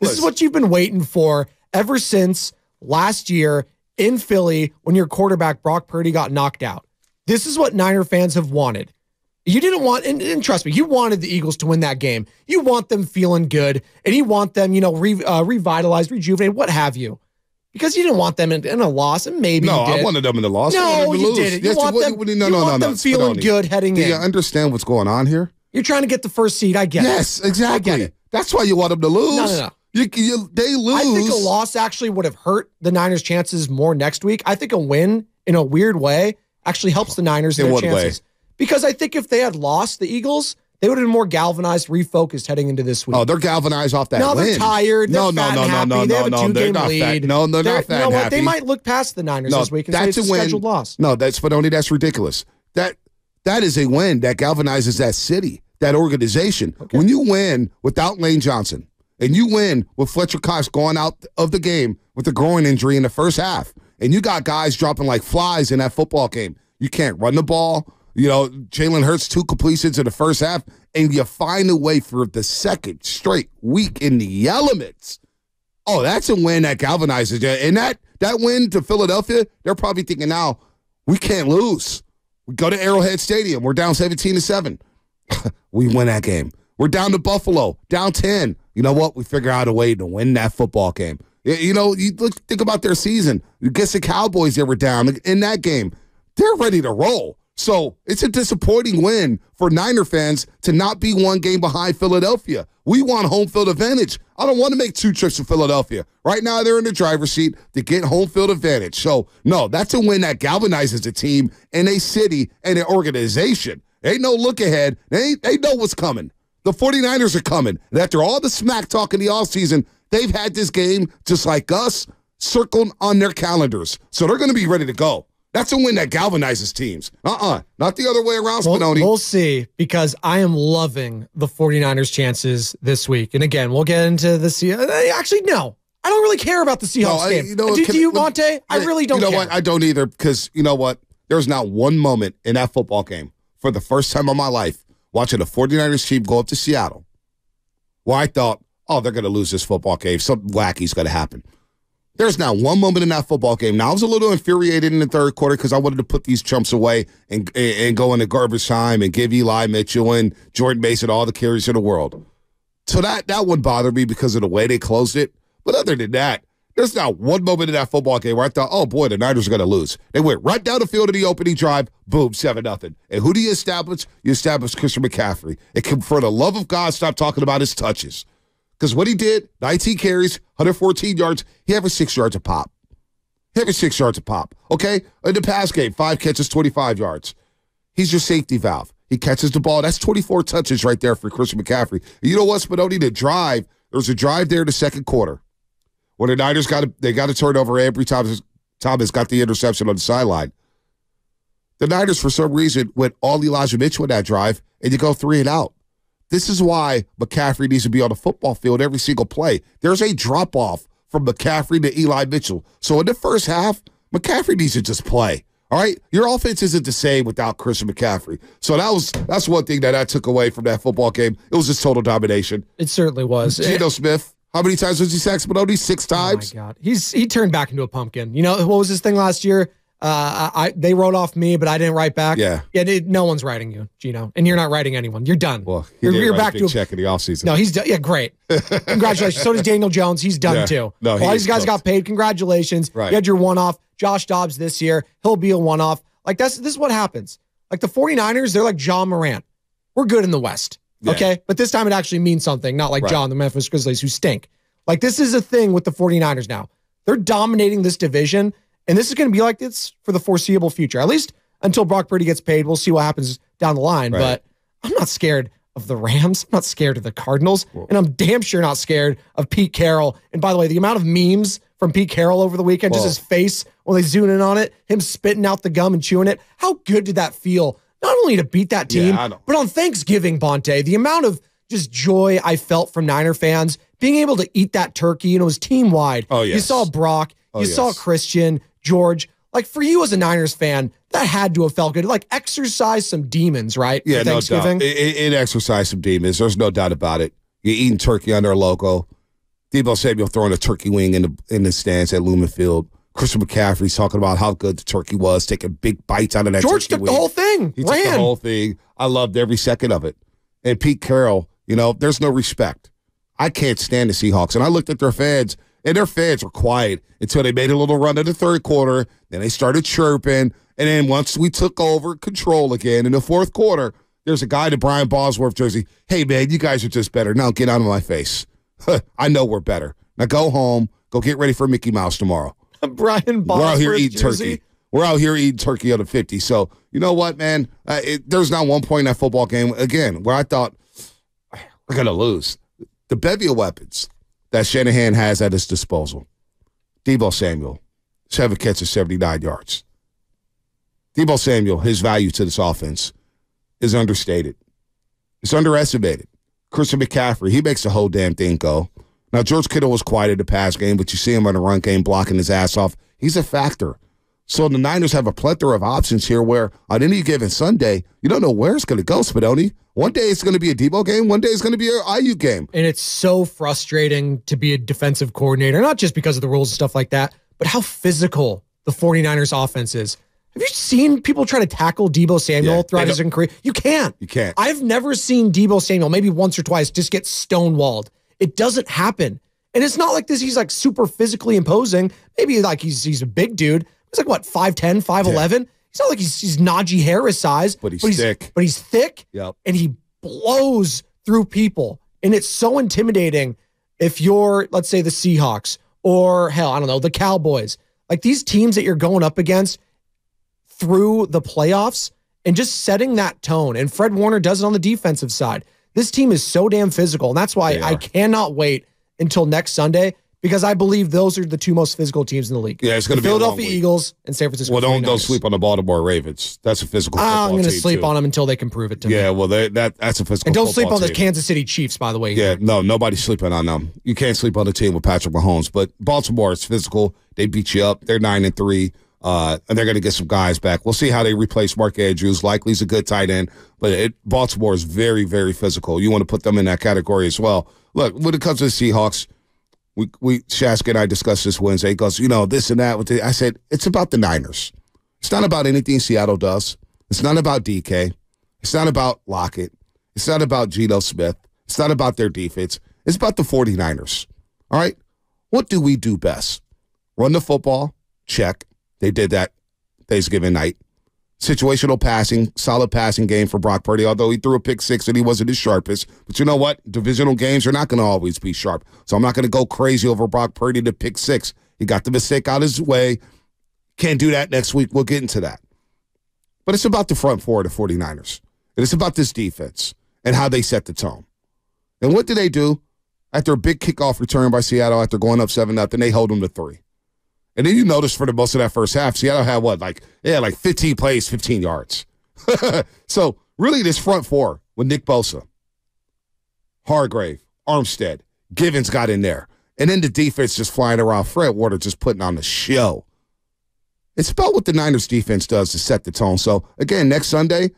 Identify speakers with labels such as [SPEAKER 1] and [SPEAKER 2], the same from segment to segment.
[SPEAKER 1] This is what you've been waiting for ever since last year in Philly when your quarterback Brock Purdy got knocked out. This is what Niner fans have wanted. You didn't want, and trust me, you wanted the Eagles to win that game. You want them feeling good, and you want them, revitalized, rejuvenated, what have you. Because you didn't want them in a loss, and maybe you did.
[SPEAKER 2] I wanted them in the loss.
[SPEAKER 1] No, you didn't. You want them feeling good heading in.
[SPEAKER 2] Do you understand what's going on here?
[SPEAKER 1] You're trying to get the first seed. I get it.
[SPEAKER 2] Yes, exactly.
[SPEAKER 1] I get it.
[SPEAKER 2] That's why you want them to lose.
[SPEAKER 1] No.
[SPEAKER 2] They lose.
[SPEAKER 1] I think a loss actually would have hurt the Niners' chances more next week. I think a win, in a weird way, actually helps the Niners in their chances.
[SPEAKER 2] Way?
[SPEAKER 1] Because I think if they had lost the Eagles, they would have been more galvanized, refocused heading into this week.
[SPEAKER 2] Oh, they're galvanized off that win.
[SPEAKER 1] No, they're tired. They're fat and happy. They have a two-game lead.
[SPEAKER 2] No, they're not fat and happy.
[SPEAKER 1] They might look past the Niners this week and say it's a scheduled loss.
[SPEAKER 2] No, that's ridiculous. That is a win that galvanizes that city, that organization. Okay. When you win without Lane Johnson, and you win with Fletcher Cox going out of the game with a groin injury in the first half, and you got guys dropping like flies in that football game. You can't run the ball. Jalen Hurts 2 completions in the first half, and you find a way for the second straight week in the elements. Oh, that's a win that galvanizes you. And that win to Philadelphia, they're probably thinking now, we can't lose. We go to Arrowhead Stadium. We're down 17-7. We win that game. We're down to Buffalo, down 10. You know what? We figure out a way to win that football game. You think about their season. You guess the Cowboys, they were down in that game. They're ready to roll. So it's a disappointing win for Niner fans to not be one game behind Philadelphia. We want home field advantage. I don't want to make 2 trips to Philadelphia. Right now, they're in the driver's seat to get home field advantage. So, no, that's a win that galvanizes a team and a city and an organization. Ain't no look ahead. They know what's coming. The 49ers are coming. And after all the smack talk in the offseason, they've had this game, just like us, circled on their calendars. So they're going to be ready to go. That's a win that galvanizes teams. Not the other way around, Spinoni.
[SPEAKER 1] We'll see, because I am loving the 49ers' chances this week. And again, we'll get into the Seahawks. Actually, no. I don't really care about the Seahawks game. Do you, Monte? I really don't care.
[SPEAKER 2] You know what? I don't either, because you know what? There's not one moment in that football game, for the first time in my life, watching the 49ers team go up to Seattle, where I thought, oh, they're going to lose this football game. Something wacky's going to happen. There's not one moment in that football game. Now, I was a little infuriated in the third quarter because I wanted to put these chumps away and go into garbage time and give Eli Mitchell and Jordan Mason all the carries in the world. So that wouldn't bother me because of the way they closed it. But other than that, there's not one moment in that football game where I thought, oh, boy, the Niners are going to lose. They went right down the field in the opening drive, boom, 7-0. And who do you establish? You establish Christian McCaffrey. And for the love of God, stop talking about his touches. Because what he did, 19 carries, 114 yards, he averaged 6 yards a pop. Okay? In the pass game, 5 catches, 25 yards. He's your safety valve. He catches the ball. That's 24 touches right there for Christian McCaffrey. And you know what, Spinoni? There was a drive there in the second quarter where the Niners got a turnover every time Thomas got the interception on the sideline. The Niners, for some reason, went all Elijah Mitchell in that drive, and you go 3 and out. This is why McCaffrey needs to be on the football field every single play. There's a drop-off from McCaffrey to Eli Mitchell. So in the first half, McCaffrey needs to just play. All right? Your offense isn't the same without Christian McCaffrey. So that's one thing that I took away from that football game. It was just total domination.
[SPEAKER 1] It certainly was.
[SPEAKER 2] Geno Smith, how many times was he sacked Spinoni? 6 times?
[SPEAKER 1] Oh, my God. He turned back into a pumpkin. You know, what was his thing last year? They wrote off me, but I didn't write back.
[SPEAKER 2] Yeah.
[SPEAKER 1] No one's writing you, Gino, and you're not writing anyone. You're done.
[SPEAKER 2] Well,
[SPEAKER 1] you're back to a
[SPEAKER 2] check in the offseason.
[SPEAKER 1] No, he's done. Yeah, great. Congratulations. So does Daniel Jones. He's done too.
[SPEAKER 2] No,
[SPEAKER 1] all these guys got paid. Congratulations.
[SPEAKER 2] Right.
[SPEAKER 1] You had your one-off. Josh Dobbs this year. He'll be a one-off. Like this is what happens. Like the 49ers, they're like John Morant. We're good in the West. Okay. But this time it actually means something, not like John, the Memphis Grizzlies, who stink. Like this is a thing with the 49ers now. They're dominating this division. And this is going to be like this for the foreseeable future, at least until Brock Purdy gets paid. We'll see what happens down the line. Right. But I'm not scared of the Rams. I'm not scared of the Cardinals. Whoa. And I'm damn sure not scared of Pete Carroll. And by the way, the amount of memes from Pete Carroll over the weekend, just his face when they zoom in on it, him spitting out the gum and chewing it. How good did that feel? Not only to beat that team, but on Thanksgiving, Bonte, the amount of just joy I felt from Niner fans being able to eat that turkey, and it was team-wide.
[SPEAKER 2] Oh, yes.
[SPEAKER 1] You saw Brock. You saw Christian, George. Like, for you as a Niners fan, that had to have felt good. Like, exercise some demons, right?
[SPEAKER 2] Yeah, no doubt. It exercised some demons. There's no doubt about it. You're eating turkey under a logo. Deebo Samuel throwing a turkey wing in the stands at Lumen Field. Christian McCaffrey's talking about how good the turkey was, taking big bites out of that
[SPEAKER 1] George
[SPEAKER 2] turkey
[SPEAKER 1] took
[SPEAKER 2] wing.
[SPEAKER 1] the whole thing.
[SPEAKER 2] He took the whole thing. I loved every second of it. And Pete Carroll, there's no respect. I can't stand the Seahawks. And I looked at their fans, and their fans were quiet until they made a little run in the third quarter. Then they started chirping. And then once we took over control again in the fourth quarter, there's a guy in the Brian Bosworth jersey. Hey, man, you guys are just better. Now get out of my face. I know we're better. Now go home. Go get ready for Mickey Mouse tomorrow.
[SPEAKER 1] Brian Bosworth
[SPEAKER 2] We're out here eating
[SPEAKER 1] jersey.
[SPEAKER 2] turkey. We're out here eating turkey on the 50. So, you know what, man? There's not one point in that football game, again, where I thought, we're going to lose. The bevy of weapons that Shanahan has at his disposal. Deebo Samuel, 7 catches, 79 yards. Deebo Samuel, his value to this offense is understated. It's underestimated. Christian McCaffrey, he makes the whole damn thing go. Now, George Kittle was quiet in the pass game, but you see him on the run game blocking his ass off. He's a factor. So the Niners have a plethora of options here where on any given Sunday, you don't know where it's going to go, Spadoni. One day it's going to be a Deebo game. One day it's going to be an IU game.
[SPEAKER 1] And it's so frustrating to be a defensive coordinator, not just because of the rules and stuff like that, but how physical the 49ers offense is. Have you seen people try to tackle Deebo Samuel throughout his career? You can't.
[SPEAKER 2] You can't.
[SPEAKER 1] I've never seen Deebo Samuel, maybe once or twice, just get stonewalled. It doesn't happen. And it's not like this. He's like super physically imposing. Maybe like he's a big dude. He's like, what, 5'10", 5'11"? Yeah. He's not like he's Najee Harris size.
[SPEAKER 2] But he's thick.
[SPEAKER 1] But he's thick.
[SPEAKER 2] Yep.
[SPEAKER 1] And he blows through people. And it's so intimidating if you're, let's say, the Seahawks or, hell, I don't know, the Cowboys. Like these teams that you're going up against through the playoffs and just setting that tone. And Fred Warner does it on the defensive side. This team is so damn physical. And that's why I cannot wait until next Sunday because I believe those are the two most physical teams in the league.
[SPEAKER 2] Yeah, it's going to be
[SPEAKER 1] Philadelphia Eagles and San Francisco 49ers.
[SPEAKER 2] Don't sleep on the Baltimore Ravens. That's a physical football team.
[SPEAKER 1] I'm going to sleep on them until they can prove it to me.
[SPEAKER 2] Yeah, well, that's a physical
[SPEAKER 1] And don't
[SPEAKER 2] football
[SPEAKER 1] sleep on the
[SPEAKER 2] team.
[SPEAKER 1] Kansas City Chiefs, by the way.
[SPEAKER 2] Yeah, no, nobody's sleeping on them. You can't sleep on the team with Patrick Mahomes. But Baltimore is physical. They beat you up. They're 9-3. And they're going to get some guys back. We'll see how they replace Mark Andrews. Likely he's a good tight end. But Baltimore is very, very physical. You want to put them in that category as well. Look, when it comes to the Seahawks, Shaska and I discussed this Wednesday. He goes, this and that. I said, it's about the Niners. It's not about anything Seattle does. It's not about DK. It's not about Lockett. It's not about Geno Smith. It's not about their defense. It's about the 49ers. All right? What do we do best? Run the football? Check. They did that Thanksgiving night. Situational passing, solid passing game for Brock Purdy, although he threw a pick six and he wasn't his sharpest. But you know what? Divisional games are not going to always be sharp. So I'm not going to go crazy over Brock Purdy to pick six. He got the mistake out his way. Can't do that next week. We'll get into that. But it's about the front four of the 49ers. And it's about this defense and how they set the tone. And what do? After a big kickoff return by Seattle after going up 7-0, they hold them to 3. And then you notice for the most of that first half, Seattle had like 15 plays, 15 yards. So really this front four with Nick Bosa, Hargrave, Armstead, Givens got in there. And then the defense just flying around, Fred Warner just putting on the show. It's about what the Niners defense does to set the tone. So again, next Sunday,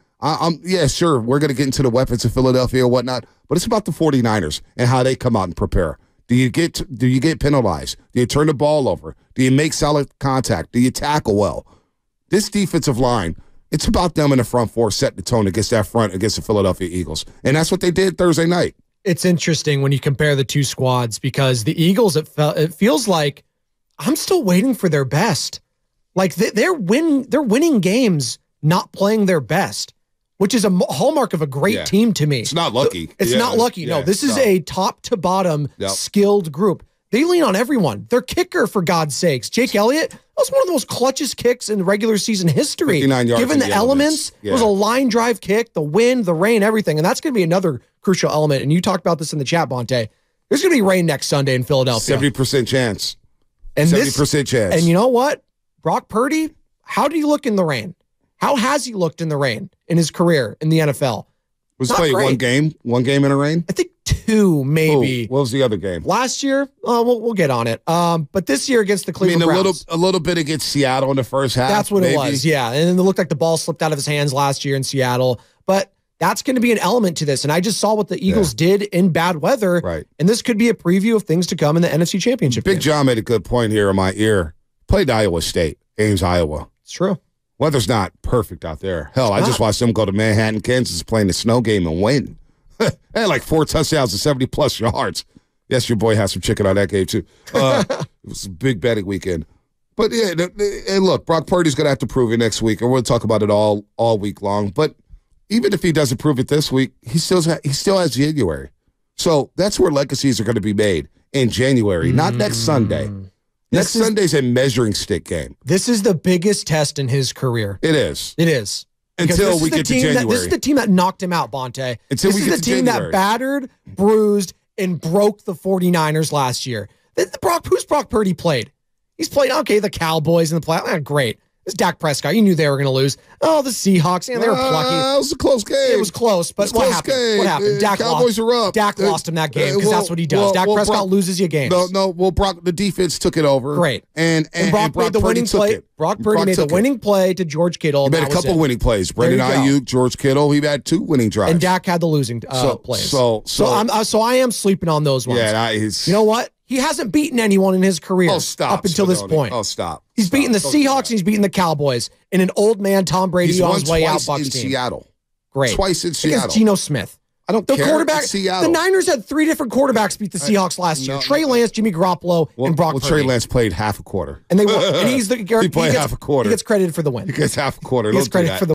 [SPEAKER 2] sure, we're going to get into the weapons of Philadelphia or whatnot, but it's about the 49ers and how they come out and prepare. Do you get penalized? Do you turn the ball over? Do you make solid contact? Do you tackle well? This defensive line, it's about them in the front four setting the tone against that front against the Philadelphia Eagles. And that's what they did Thursday night.
[SPEAKER 1] It's interesting when you compare the two squads because the Eagles, it feels like I'm still waiting for their best. Like they're winning games not playing their best, which is a hallmark of a great team to me.
[SPEAKER 2] It's not lucky.
[SPEAKER 1] It's not lucky. No, this is a top to bottom skilled group. They lean on everyone. Their kicker, for God's sakes, Jake Elliott, was one of the most clutchest kicks in regular season history.
[SPEAKER 2] 59 yards
[SPEAKER 1] Given the elements, it was a line drive kick, the wind, the rain, everything. And that's going to be another crucial element. And you talked about this in the chat, Bonte. There's going to be rain next Sunday in Philadelphia.
[SPEAKER 2] 70% chance.
[SPEAKER 1] And
[SPEAKER 2] 70% chance.
[SPEAKER 1] And you know what? Brock Purdy, how did he look in the rain? How has he looked in the rain in his career in the NFL?
[SPEAKER 2] Was played one game in the rain?
[SPEAKER 1] I think 2, maybe.
[SPEAKER 2] What was the other game?
[SPEAKER 1] Last year, we'll get on it. But this year against the Cleveland Browns.
[SPEAKER 2] A little bit against Seattle in the first half.
[SPEAKER 1] That's what it was, yeah. And it looked like the ball slipped out of his hands last year in Seattle. But that's going to be an element to this. And I just saw what the Eagles did in bad weather.
[SPEAKER 2] Right.
[SPEAKER 1] And this could be a preview of things to come in the NFC Championship
[SPEAKER 2] Big
[SPEAKER 1] game.
[SPEAKER 2] John made a good point here in my ear. Played Iowa State, Ames, Iowa.
[SPEAKER 1] It's true.
[SPEAKER 2] Weather's not perfect out there. Hell, I just watched them go to Manhattan, Kansas, playing the snow game and win. They had like 4 touchdowns and 70-plus yards. Yes, your boy has some chicken on that game, too. It was a big betting weekend. But, yeah, and look, Brock Purdy's going to have to prove it next week, and we'll talk about it all week long. But even if he doesn't prove it this week, he still has January. So that's where legacies are going to be made in January, not next Sunday. Next Sunday's a measuring stick game.
[SPEAKER 1] This is the biggest test in his career.
[SPEAKER 2] It is.
[SPEAKER 1] It is.
[SPEAKER 2] Until we get to January.
[SPEAKER 1] This is the team that knocked him out, Bonte.
[SPEAKER 2] Until we get to January.
[SPEAKER 1] This is the team that battered, bruised, and broke the 49ers last year. Who's Brock Purdy played? He's played, okay, the Cowboys in the playoffs. Great. It's Dak Prescott. You knew they were going to lose. Oh, the Seahawks. Yeah, they were plucky.
[SPEAKER 2] It was a close game.
[SPEAKER 1] It was close, but what happened? What happened?
[SPEAKER 2] Cowboys are up.
[SPEAKER 1] Dak lost him that game because that's what he does. Dak Prescott loses you games.
[SPEAKER 2] No. Well, the defense took it over.
[SPEAKER 1] Great.
[SPEAKER 2] And
[SPEAKER 1] Brock made the winning play. Brock Purdy made the winning play to George Kittle.
[SPEAKER 2] He made a couple winning plays. Brendan Ayuk, George Kittle. He had 2 winning drives.
[SPEAKER 1] And Dak had the losing plays.
[SPEAKER 2] So
[SPEAKER 1] I am sleeping on those ones.
[SPEAKER 2] Yeah,
[SPEAKER 1] you know what? He hasn't beaten anyone in his career up until this point. He's beaten the Seahawks and he's beaten the Cowboys in an old man Tom Brady on his way out Bucs team.
[SPEAKER 2] Seattle.
[SPEAKER 1] Great.
[SPEAKER 2] Twice in Seattle.
[SPEAKER 1] Against Geno Smith.
[SPEAKER 2] I don't care.
[SPEAKER 1] The Niners had 3 different quarterbacks beat the Seahawks last year. Trey Lance, Jimmy Garoppolo, and Brock Purdy.
[SPEAKER 2] Trey Lance played half a quarter.
[SPEAKER 1] And they won. And he played half a quarter. He gets credited for the win.
[SPEAKER 2] He gets half a quarter.
[SPEAKER 1] He gets credit for the